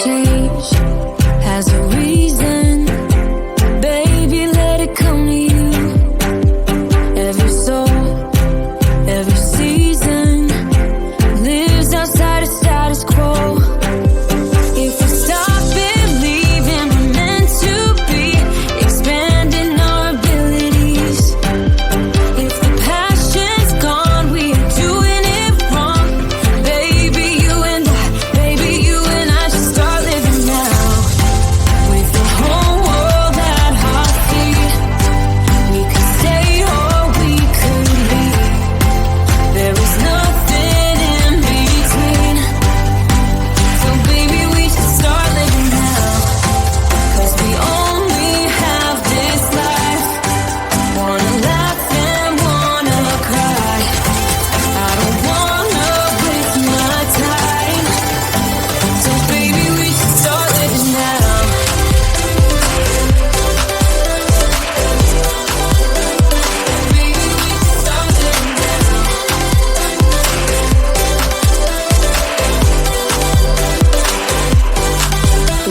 change has a reason. Baby, let it come to you. Every soul, every season lives outside of status quo. If we stop believing we're meant to be, expanding our abilities. If the passion's gone, we are doing it wrong. Baby, you and I should start living now. With the whole world at our feet, we could stay or we could leave. There is nothing in between. So baby, we should start living now. 'Cause we only have this life. Wanna laugh and wanna cry. I don't wanna waste my time. So baby, we should start living now. Baby, we should start living now.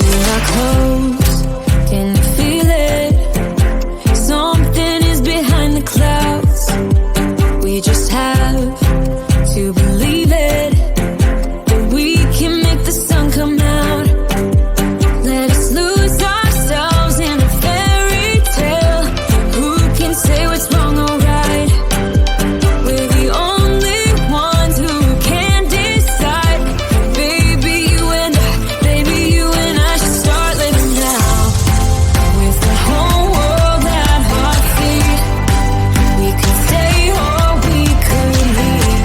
We're not close, can you feel it? Something is behind the clouds. We just have to believe it, that we can make the sun come out. Let us lose ourselves in a fairy tale. Who can say what's wrong or right? We're the only ones who can decide. Baby, you and I should start living now. With the whole world at our feet, we could stay or we could leave.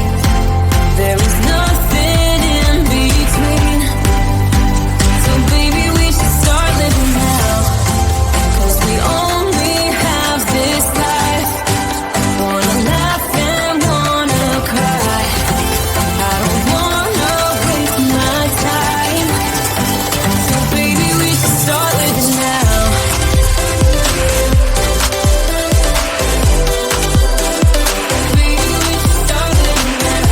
There is nothing in between. So baby, we should start living now. 'Cause we only have this life. Wanna laugh and wanna cry. I don't wanna waste my time. So baby, we should start living now. Baby, we should start living now.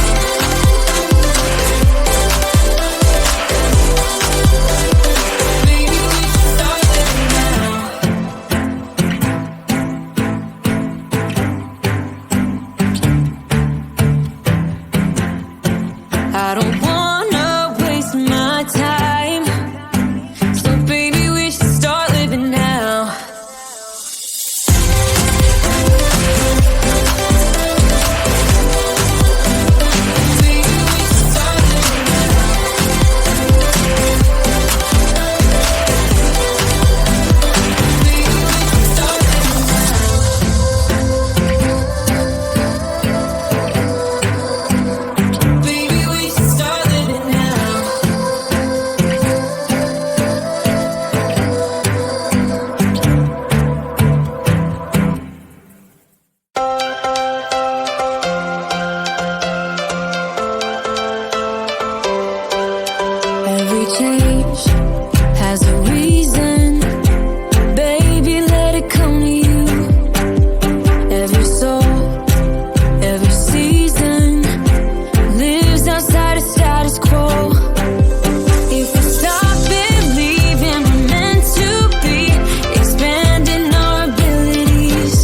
Baby, we should start living now. I don't wanna waste my time. So baby, we should start living now. Baby, we should start living now. Baby, we should start living now. Baby, we should start living now. Every change has a reason. Baby, let it come to you. Every soul, every season lives outside of status quo. If we stop believing we're meant to be, expanding our abilities.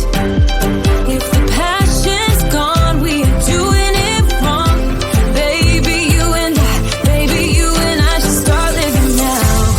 If the passion's gone, we are doing it wrong. Baby, you and I should start living now.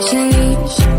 change.